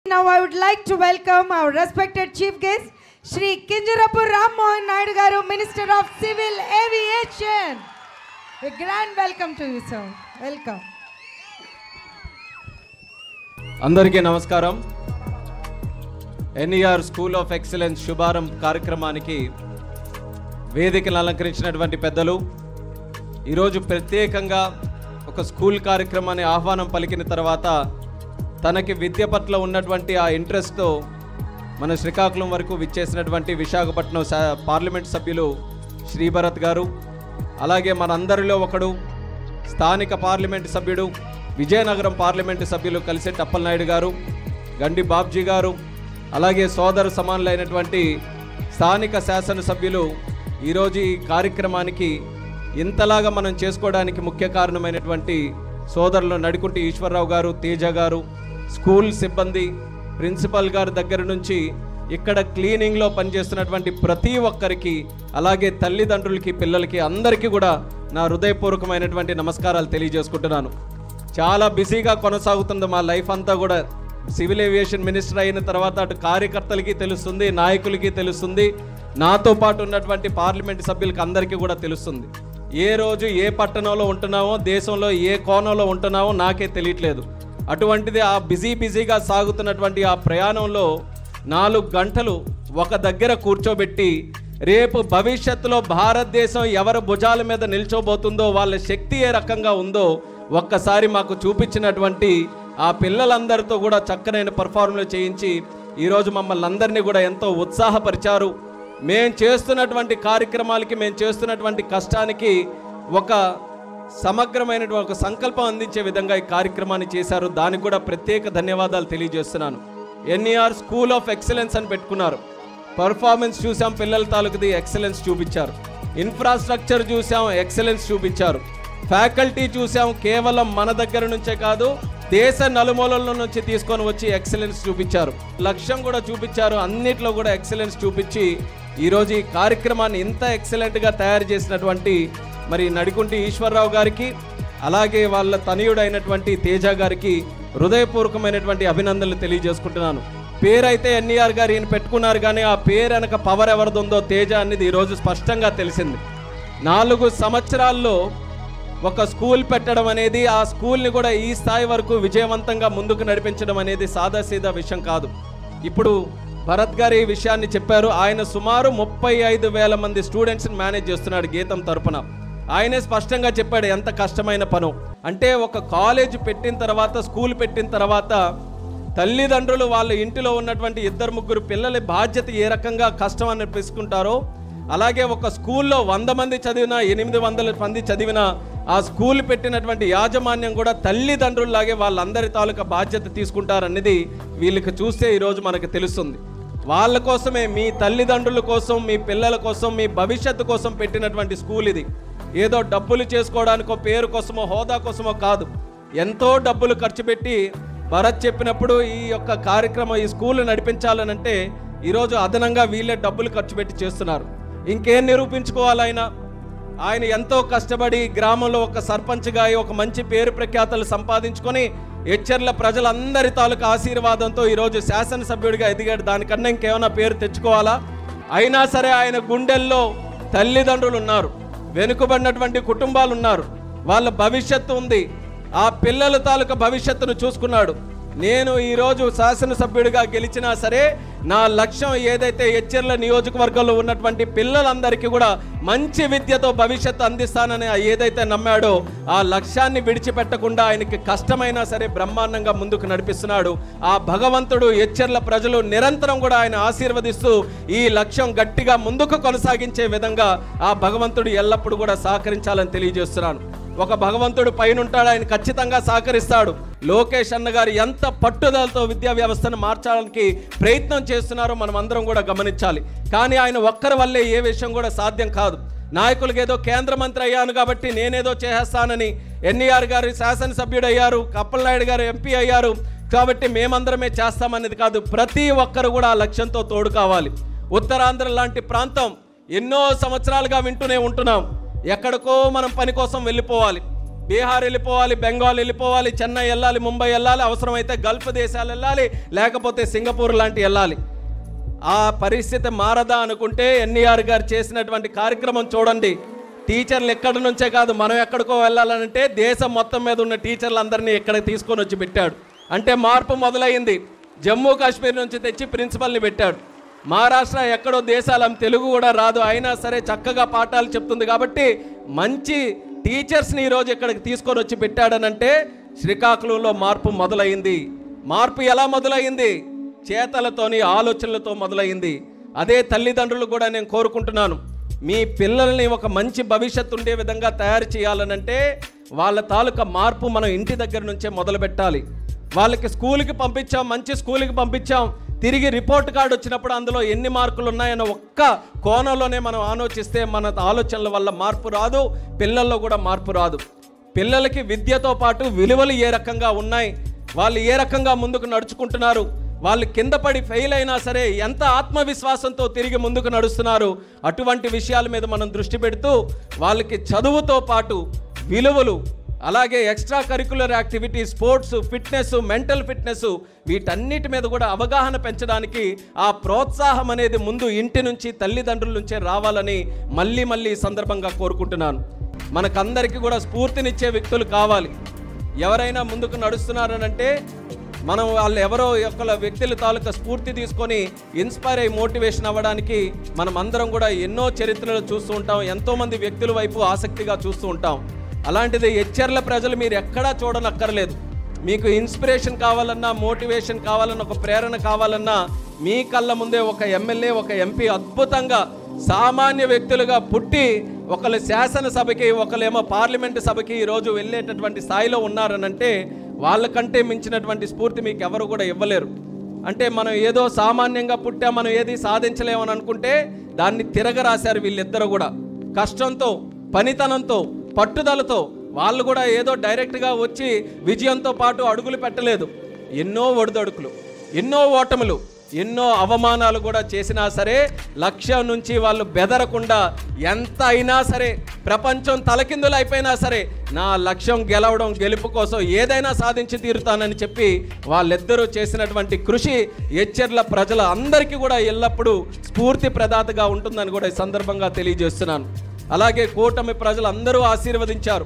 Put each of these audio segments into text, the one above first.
Now I would like to welcome our respected chief guest, Shri Kinjarapu Ram Mohan Naidu Garu, Minister of Civil Aviation. A grand welcome to you, sir. Welcome. అందరికీ నమస్కారం. NER school of excellence శుభారంభ కార్యక్రమానికి వేదికను అలంకరించినటువంటి పెద్దలు, ఈరోజు ప్రత్యేకంగా ఒక school కార్యక్రమాన్ని ఆహ్వానం పలికిన తర్వాత తనకి విద్య పట్ల ఉన్నటువంటి ఆ ఇంట్రెస్ట్తో మన శ్రీకాకుళం వరకు విచ్చేసినటువంటి విశాఖపట్నం పార్లమెంట్ సభ్యులు శ్రీభరత్ గారు, అలాగే మనందరిలో ఒకడు స్థానిక పార్లమెంట్ సభ్యుడు విజయనగరం పార్లమెంటు సభ్యులు కలిసెట్టి అప్పలనాయుడు గారు, గండి బాబ్జీ గారు, అలాగే సోదర సమానులైనటువంటి స్థానిక శాసనసభ్యులు ఈరోజు ఈ కార్యక్రమానికి ఇంతలాగా మనం చేసుకోవడానికి ముఖ్య కారణమైనటువంటి సోదరులు నడికుంటి ఈశ్వరరావు గారు, తేజ గారు, స్కూల్ సిబ్బంది, ప్రిన్సిపల్ గారి దగ్గర నుంచి ఇక్కడ క్లీనింగ్లో పనిచేస్తున్నటువంటి ప్రతి ఒక్కరికి, అలాగే తల్లిదండ్రులకి, పిల్లలకి అందరికీ కూడా నా హృదయపూర్వకమైనటువంటి నమస్కారాలు తెలియజేసుకుంటున్నాను. చాలా బిజీగా కొనసాగుతుంది మా లైఫ్ అంతా కూడా. సివిల్ ఏవియేషన్ మినిస్టర్ అయిన తర్వాత అటు కార్యకర్తలకి తెలుస్తుంది, నాయకులకి తెలుస్తుంది, నాతో పాటు ఉన్నటువంటి పార్లమెంట్ సభ్యులకి అందరికీ కూడా తెలుస్తుంది. ఏ రోజు ఏ పట్టణంలో ఉంటున్నామో, దేశంలో ఏ కోణంలో ఉంటున్నామో నాకే తెలియట్లేదు. అటువంటిది ఆ బిజీగా సాగుతున్నటువంటి ఆ ప్రయాణంలో 4 గంటలు ఒక దగ్గర కూర్చోబెట్టి రేపు భవిష్యత్తులో భారతదేశం ఎవరి భుజాల మీద నిల్చోబోతుందో, వాళ్ళ శక్తి ఏ రకంగా ఉందో ఒక్కసారి మాకు చూపించినటువంటి ఆ పిల్లలందరితో కూడా చక్కనైన పర్ఫార్మెన్స్ చేయించి ఈరోజు మమ్మల్ని అందరినీ కూడా ఎంతో ఉత్సాహపరిచారు. మేము చేస్తున్నటువంటి కార్యక్రమాలకి, మేము చేస్తున్నటువంటి కష్టానికి ఒక సమగ్రమైనటువంటి ఒక సంకల్పం అందించే విధంగా ఈ కార్యక్రమాన్ని చేశారు. దానికి కూడా ప్రత్యేక ధన్యవాదాలు తెలియజేస్తున్నాను. ఎన్ఈఆర్ స్కూల్ ఆఫ్ ఎక్సలెన్స్ అని పెట్టుకున్నారు. పర్ఫార్మెన్స్ చూసాం, పిల్లల తాలూకుది ఎక్సలెన్స్ చూపించారు. ఇన్ఫ్రాస్ట్రక్చర్ చూసాం, ఎక్సలెన్స్ చూపించారు. ఫ్యాకల్టీ చూసాం, కేవలం మన దగ్గర నుంచే కాదు దేశ నలుమూలల నుంచి తీసుకొని వచ్చి ఎక్సలెన్స్ చూపించారు. లక్ష్యం కూడా చూపించారు. అన్నిట్లో కూడా ఎక్సలెన్స్ చూపించి ఈరోజు ఈ కార్యక్రమాన్ని ఇంత ఎక్సలెంట్గా తయారు చేసినటువంటి మరి నడికుంటి ఈశ్వరరావు గారికి, అలాగే వాళ్ళ తనయుడైనటువంటి తేజ గారికి హృదయపూర్వకమైనటువంటి అభినందనలు తెలియజేసుకుంటున్నాను. పేరైతే ఎన్ఈఆర్ గారు ఈయన పెట్టుకున్నారు, కానీ ఆ పేరు వెనక పవర్ ఎవరిదుందో తేజ అనేది ఈరోజు స్పష్టంగా తెలిసింది. 4 సంవత్సరాల్లో ఒక స్కూల్ పెట్టడం అనేది, ఆ స్కూల్ని కూడా ఈ స్థాయి వరకు విజయవంతంగా ముందుకు నడిపించడం అనేది సాదాసీదా విషయం కాదు. ఇప్పుడు భరత్ గారు ఈ విషయాన్ని చెప్పారు. ఆయన సుమారు 35,000 మంది స్టూడెంట్స్ని మేనేజ్ చేస్తున్నాడు గీతం తరపున. ఆయనే స్పష్టంగా చెప్పాడు ఎంత కష్టమైన పనో. అంటే ఒక కాలేజ్ పెట్టిన తర్వాత, స్కూల్ పెట్టిన తర్వాత తల్లిదండ్రులు వాళ్ళ ఇంటిలో ఉన్నటువంటి 2-3 పిల్లల బాధ్యత ఏ రకంగా కష్టం అని తీసుకుంటారో, అలాగే ఒక స్కూల్లో 100 మంది చదివినా, 800 మంది చదివినా ఆ స్కూల్ పెట్టినటువంటి యాజమాన్యం కూడా తల్లిదండ్రుల్లాగే వాళ్ళందరి తాలూకా బాధ్యత తీసుకుంటారనేది వీళ్ళకి చూస్తే ఈరోజు మనకు తెలుస్తుంది. వాళ్ళ కోసమే, మీ తల్లిదండ్రుల కోసం, మీ పిల్లల కోసం, మీ భవిష్యత్తు కోసం పెట్టినటువంటి స్కూల్ ఇది. ఏదో డబ్బులు చేసుకోవడానికో, పేరు కోసమో, హోదా కోసమో కాదు. ఎంతో డబ్బులు ఖర్చు పెట్టి భరత్ చెప్పినప్పుడు ఈ యొక్క కార్యక్రమం, ఈ స్కూల్ నడిపించాలనంటే ఈరోజు అదనంగా వీళ్ళే డబ్బులు ఖర్చు పెట్టి చేస్తున్నారు. ఇంకేం నిరూపించుకోవాలి? ఆయన ఎంతో కష్టపడి గ్రామంలో ఒక సర్పంచ్గా ఒక మంచి పేరు ప్రఖ్యాతలు సంపాదించుకొని ఎచ్చర్ల ప్రజలందరి తాలూకా ఆశీర్వాదంతో ఈరోజు శాసనసభ్యుడిగా ఎదిగాడు. దానికన్నా ఇంకేమైనా పేరు తెచ్చుకోవాలా? అయినా సరే ఆయన గుండెల్లో తల్లిదండ్రులు ఉన్నారు, వెనుకబడినటువంటి కుటుంబాలు ఉన్నారు, వాళ్ళ భవిష్యత్తు ఉంది. ఆ పిల్లల తాలూకా భవిష్యత్తును చూసుకున్నాడు. నేను ఈరోజు శాసనసభ్యుడిగా గెలిచినా సరే నా లక్ష్యం ఏదైతే ఎచ్చెర్ల నియోజకవర్గంలో ఉన్నటువంటి పిల్లలందరికీ కూడా మంచి విద్యతో భవిష్యత్తు అందిస్తానని ఏదైతే నమ్మాడో ఆ లక్ష్యాన్ని విడిచిపెట్టకుండా ఆయనకి కష్టమైనా సరే బ్రహ్మాండంగా ముందుకు నడిపిస్తున్నాడు. ఆ భగవంతుడు, ఎచ్చెర్ల ప్రజలు నిరంతరం కూడా ఆయన ఆశీర్వదిస్తూ ఈ లక్ష్యం గట్టిగా ముందుకు కొనసాగించే విధంగా ఆ భగవంతుడు ఎల్లప్పుడూ కూడా సహకరించాలని తెలియజేస్తున్నాను. ఒక భగవంతుడు పైన ఉంటాడు, ఆయన ఖచ్చితంగా సహకరిస్తాడు. లోకేష్ అన్న గారు ఎంత పట్టుదలతో విద్యా వ్యవస్థను మార్చడానికి ప్రయత్నం చేస్తున్నారో మనం అందరం కూడా గమనించాలి. కానీ ఆయన ఒక్కరి వల్లే ఏ విషయం కూడా సాధ్యం కాదు. నాయకులకు ఏదో కేంద్ర మంత్రి అయ్యాను కాబట్టి నేనేదో చేసేస్తానని, ఎన్ఈఆర్ గారు శాసనసభ్యుడు అయ్యారు, అప్పలనాయుడు గారు ఎంపీ అయ్యారు కాబట్టి మేమందరమే చేస్తామనేది కాదు. ప్రతి ఒక్కరు కూడా ఆ లక్ష్యంతో తోడు కావాలి. ఉత్తరాంధ్ర లాంటి ప్రాంతం ఎన్నో సంవత్సరాలుగా వింటూనే ఉంటున్నాం. ఎక్కడికో మనం పని కోసం వెళ్ళిపోవాలి. బీహార్ వెళ్ళిపోవాలి, బెంగాల్ వెళ్ళిపోవాలి, చెన్నై వెళ్ళాలి, ముంబై వెళ్ళాలి, అవసరమైతే గల్ఫ్ దేశాలు వెళ్ళాలి, లేకపోతే సింగపూర్ లాంటి వెళ్ళాలి. ఆ పరిస్థితి మారదా అనుకుంటే ఎన్ఈఆర్ గారు చేసినటువంటి కార్యక్రమం చూడండి. టీచర్లు ఎక్కడి నుంచే కాదు, మనం ఎక్కడికో వెళ్ళాలంటే దేశం మొత్తం మీద ఉన్న టీచర్లందరినీ ఇక్కడికి తీసుకొని వచ్చి పెట్టాడు. అంటే మార్పు మొదలైంది. జమ్మూ కాశ్మీర్ నుంచి తెచ్చి ప్రిన్సిపల్ని పెట్టాడు. మహారాష్ట్ర ఎక్కడో దేశాలు తెలుగు కూడా రాదు, అయినా సరే చక్కగా పాఠాలు చెప్తుంది కాబట్టి మంచి టీచర్స్ని ఈరోజు ఇక్కడికి తీసుకొని వచ్చి పెట్టాడనంటే శ్రీకాకుళంలో మార్పు మొదలైంది. మార్పు ఎలా మొదలైంది? చేతలతోని, ఆలోచనలతో మొదలైంది. అదే తల్లిదండ్రులు కూడా నేను కోరుకుంటున్నాను, మీ పిల్లల్ని ఒక మంచి భవిష్యత్తు ఉండే విధంగా తయారు చేయాలనంటే వాళ్ళ తాలూకా మార్పు మనం ఇంటి దగ్గర నుంచే మొదలు పెట్టాలి. వాళ్ళకి స్కూల్కి పంపించాం, మంచి స్కూల్కి పంపించాం, తిరిగి రిపోర్ట్ కార్డు వచ్చినప్పుడు అందులో ఎన్ని మార్కులు ఉన్నాయన్న ఒక్క కోణంలోనే మనం ఆలోచిస్తే మన ఆలోచనల వల్ల మార్పు రాదు, పిల్లల్లో కూడా మార్పు రాదు. పిల్లలకి విద్యతో పాటు విలువలు ఏ రకంగా ఉన్నాయి, వాళ్ళు ఏ రకంగా ముందుకు నడుచుకుంటున్నారు, వాళ్ళు కింద పడి ఫెయిల్ అయినా సరే ఎంత ఆత్మవిశ్వాసంతో తిరిగి ముందుకు నడుస్తున్నారు, అటువంటి విషయాల మీద మనం దృష్టి పెడుతూ వాళ్ళకి చదువుతో పాటు విలువలు, అలాగే extra curricular activity, sports, fitness, mental fitness, వీటన్నిటి మీద కూడా అవగాహన పెంచడానికి ఆ ప్రోత్సాహం అనేది ముందు ఇంటి నుంచి, తల్లిదండ్రుల నుంచే రావాలని మళ్ళీ సందర్భంగా కోరుకుంటున్నాను. మనకందరికీ కూడా స్ఫూర్తినిచ్చే వ్యక్తులు కావాలి. ఎవరైనా ముందుకు నడుస్తున్నారనంటే మనం వాళ్ళు ఎవరో ఒకళ్ళ వ్యక్తుల తాలూకా స్ఫూర్తి తీసుకొని ఇన్స్పైర్ అయ్యి మోటివేషన్ అవ్వడానికి మనం అందరం కూడా ఎన్నో చరిత్రలు చూస్తూ ఉంటాం, ఎంతోమంది వ్యక్తుల వైపు ఆసక్తిగా చూస్తూ ఉంటాం. అలాంటిది ఎచ్చెర్ల ప్రజలు మీరు ఎక్కడా చూడనక్కర్లేదు. మీకు ఇన్స్పిరేషన్ కావాలన్నా, మోటివేషన్ కావాలన్నా, ఒక ప్రేరణ కావాలన్నా మీ కళ్ళ ముందే ఒక ఎమ్మెల్యే, ఒక ఎంపీ అద్భుతంగా సామాన్య వ్యక్తులుగా పుట్టి ఒకళ్ళు శాసనసభకి, ఒకళ్ళేమో పార్లమెంటు సభకి ఈరోజు వెళ్ళేటటువంటి స్థాయిలో ఉన్నారనంటే వాళ్ళకంటే మించినటువంటి స్ఫూర్తి మీకు ఎవరు కూడా ఇవ్వలేరు. అంటే మనం ఏదో సామాన్యంగా పుట్టా, మనం ఏది సాధించలేమని అనుకుంటే దాన్ని తిరగరాశారు వీళ్ళిద్దరూ కూడా. కష్టంతో, పనితనంతో, పట్టుదలతో వాళ్ళు కూడా ఏదో డైరెక్ట్గా వచ్చి విజయంతో పాటు అడుగులు పెట్టలేదు. ఎన్నో ఒడిదొడుకులు, ఎన్నో ఓటములు, ఎన్నో అవమానాలు కూడా చేసినా సరే లక్ష్యం నుంచి వాళ్ళు బెదరకుండా ఎంత అయినా సరే, ప్రపంచం తలకిందులు అయిపోయినా సరే నా లక్ష్యం గెలవడం, గెలుపు కోసం ఏదైనా సాధించి తీరుతానని చెప్పి వాళ్ళిద్దరూ చేసినటువంటి కృషి ఎచ్చెర్ల ప్రజల అందరికీ కూడా ఎల్లప్పుడూ స్ఫూర్తి ప్రదాతగా ఉంటుందని కూడా ఈ సందర్భంగా తెలియజేస్తున్నాను. అలాగే కూటమి ప్రజలందరూ ఆశీర్వదించారు.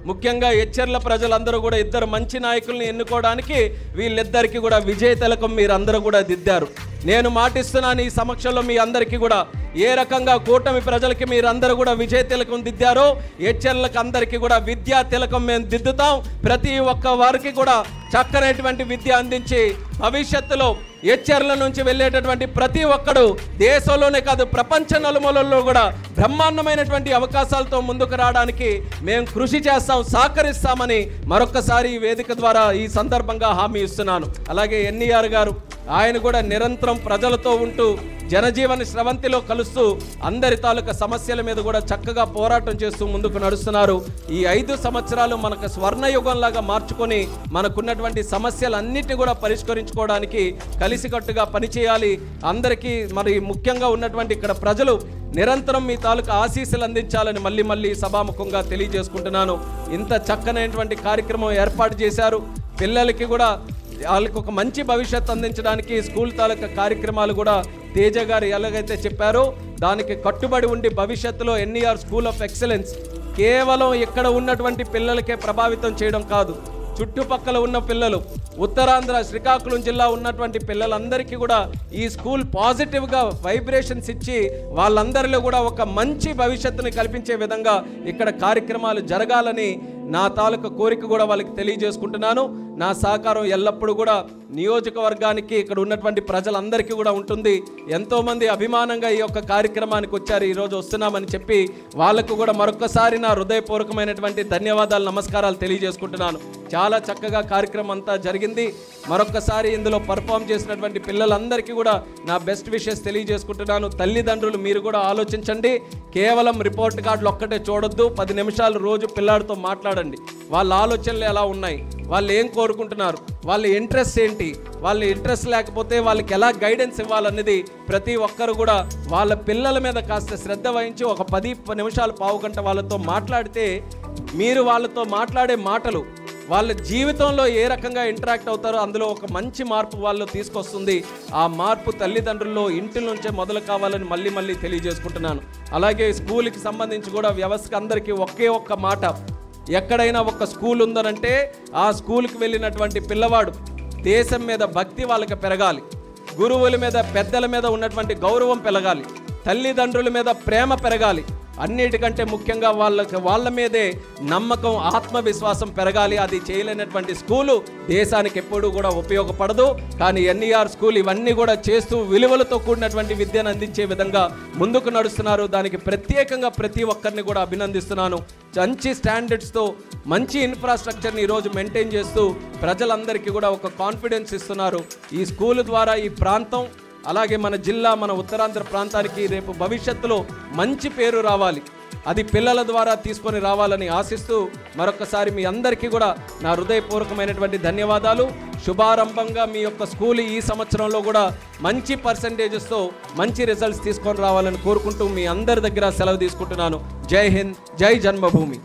ముఖ్యంగా ఎచ్చెర్ల ప్రజలందరూ కూడా ఇద్దరు మంచి నాయకుల్ని ఎన్నుకోవడానికి వీళ్ళిద్దరికీ కూడా విజయ తిలకం మీరందరూ కూడా దిద్దారు. నేను మాటిస్తున్నాను ఈ సమక్షంలో మీ అందరికీ కూడా, ఏ రకంగా కూటమి ప్రజలకి మీరందరూ కూడా విజయ తిలకం దిద్దారో ఎచ్చెర్లకు అందరికీ కూడా విద్యా తిలకం మేము దిద్దుతాం. ప్రతి ఒక్క వారికి కూడా చక్కనటువంటి విద్య అందించి భవిష్యత్తులో ఎచ్చెర్ల నుంచి వెళ్ళేటటువంటి ప్రతి ఒక్కడు దేశంలోనే కాదు ప్రపంచ నలుమూలల్లో కూడా బ్రహ్మాండమైనటువంటి అవకాశాలతో ముందుకు రావడానికి మేము కృషి చేస్తాం, సహకరిస్తామని మరొక్కసారి ఈ వేదిక ద్వారా ఈ సందర్భంగా హామీ ఇస్తున్నాను. అలాగే ఎన్ఈఆర్ గారు, ఆయన కూడా నిరంతరం ప్రజలతో ఉంటూ జనజీవన స్రవంతిలో కలుస్తూ అందరి తాలూకా సమస్యల మీద కూడా చక్కగా పోరాటం చేస్తూ ముందుకు నడుస్తున్నారు. ఈ 5 సంవత్సరాలు మనకు స్వర్ణయుగంలాగా మార్చుకొని మనకున్నటువంటి సమస్యలన్నిటిని కూడా పరిష్కరించుకోవడానికి కలిసికట్టుగా పనిచేయాలి. అందరికీ మరి ముఖ్యంగా ఉన్నటువంటి ఇక్కడ ప్రజలు నిరంతరం మీ తాలూకా ఆశీస్సులు అందించాలని మళ్ళీ సభాముఖంగా తెలియజేసుకుంటున్నాను. ఇంత చక్కనైనటువంటి కార్యక్రమం ఏర్పాటు చేశారు. పిల్లలకి కూడా వాళ్ళకి ఒక మంచి భవిష్యత్తు అందించడానికి స్కూల్ తాలూకా కార్యక్రమాలు కూడా తేజ గారు ఎలాగైతే చెప్పారో దానికి కట్టుబడి ఉండి భవిష్యత్తులో ఎన్ఈఆర్ స్కూల్ ఆఫ్ ఎక్సలెన్స్ కేవలం ఇక్కడ ఉన్నటువంటి పిల్లలకే ప్రభావితం చేయడం కాదు, చుట్టుపక్కల ఉన్న పిల్లలు, ఉత్తరాంధ్ర శ్రీకాకుళం జిల్లా ఉన్నటువంటి పిల్లలందరికీ కూడా ఈ స్కూల్ పాజిటివ్గా వైబ్రేషన్స్ ఇచ్చి వాళ్ళందరిలో కూడా ఒక మంచి భవిష్యత్తుని కల్పించే విధంగా ఇక్కడ కార్యక్రమాలు జరగాలని నా తాలూకా కోరిక కూడా వాళ్ళకి తెలియజేసుకుంటున్నాను. నా సహకారం ఎల్లప్పుడూ కూడా నియోజకవర్గానికి, ఇక్కడ ఉన్నటువంటి ప్రజలందరికీ కూడా ఉంటుంది. ఎంతోమంది అభిమానంగా ఈ యొక్క కార్యక్రమానికి వచ్చారు, ఈరోజు వస్తున్నామని చెప్పి వాళ్ళకు కూడా మరొకసారి నా హృదయపూర్వకమైనటువంటి ధన్యవాదాలు, నమస్కారాలు తెలియజేసుకుంటున్నాను. చాలా చక్కగా కార్యక్రమం అంతా జరిగింది. మరొకసారి ఇందులో పర్ఫామ్ చేసినటువంటి పిల్లలందరికీ కూడా నా బెస్ట్ విషెస్ తెలియజేసుకుంటున్నాను. తల్లిదండ్రులు మీరు కూడా ఆలోచించండి, కేవలం రిపోర్ట్ కార్డులు ఒక్కటే చూడొద్దు. 10 నిమిషాలు రోజు పిల్లాడితో మాట్లాడండి. వాళ్ళ ఆలోచనలు ఎలా ఉన్నాయి, వాళ్ళు ఏం కోరుకుంటున్నారు, వాళ్ళ ఇంట్రెస్ట్ ఏంటి, వాళ్ళ ఇంట్రెస్ట్ లేకపోతే వాళ్ళకి ఎలా గైడెన్స్ ఇవ్వాలనేది ప్రతి ఒక్కరు కూడా వాళ్ళ పిల్లల మీద కాస్త శ్రద్ధ వహించి ఒక 10 నిమిషాలు, పావు గంట వాళ్ళతో మాట్లాడితే మీరు వాళ్ళతో మాట్లాడే మాటలు, వాళ్ళ జీవితంలో ఏ రకంగా ఇంటరాక్ట్ అవుతారో అందులో ఒక మంచి మార్పు వాళ్ళు తీసుకొస్తుంది. ఆ మార్పు తల్లిదండ్రుల్లో ఇంటి నుంచే మొదలు కావాలని మళ్ళీ మళ్ళీ తెలియజేసుకుంటున్నాను. అలాగే స్కూల్కి సంబంధించి కూడా వ్యవస్థ అందరికీ ఒకే ఒక్క మాట, ఎక్కడైనా ఒక స్కూల్ ఉందనంటే ఆ స్కూల్కి వెళ్ళినటువంటి పిల్లవాడు దేశం మీద భక్తి వాళ్ళకి పెరగాలి, గురువుల మీద పెద్దల మీద ఉన్నటువంటి గౌరవం పెరగాలి, తల్లిదండ్రుల మీద ప్రేమ పెరగాలి, అన్నిటికంటే ముఖ్యంగా వాళ్ళ మీదే నమ్మకం, ఆత్మవిశ్వాసం పెరగాలి. అది చేయలేనటువంటి స్కూలు దేశానికి ఎప్పుడూ కూడా ఉపయోగపడదు. కానీ ఎన్ఈఆర్ స్కూల్ ఇవన్నీ కూడా చేస్తూ విలువలతో కూడినటువంటి విద్యను అందించే విధంగా ముందుకు నడుస్తున్నారు. దానికి ప్రత్యేకంగా ప్రతి ఒక్కరిని కూడా అభినందిస్తున్నాను. మంచి స్టాండర్డ్స్తో మంచి ఇన్ఫ్రాస్ట్రక్చర్ని ఈరోజు మెయింటైన్ చేస్తూ ప్రజలందరికీ కూడా ఒక కాన్ఫిడెన్స్ ఇస్తున్నారు. ఈ స్కూల్ ద్వారా ఈ ప్రాంతం, అలాగే మన జిల్లా, మన ఉత్తరాంధ్ర ప్రాంతానికి రేపు భవిష్యత్తులో మంచి పేరు రావాలి. అది పిల్లల ద్వారా తీసుకొని రావాలని ఆశిస్తూ మరొకసారి మీ అందరికీ కూడా నా హృదయపూర్వకమైనటువంటి ధన్యవాదాలు. శుభారంభంగా మీ యొక్క స్కూల్ ఈ సంవత్సరంలో కూడా మంచి పర్సంటేజెస్తో మంచి రిజల్ట్స్ తీసుకొని రావాలని కోరుకుంటూ మీ అందరి దగ్గర సెలవు తీసుకుంటున్నాను. జై హింద్, జై జన్మభూమి.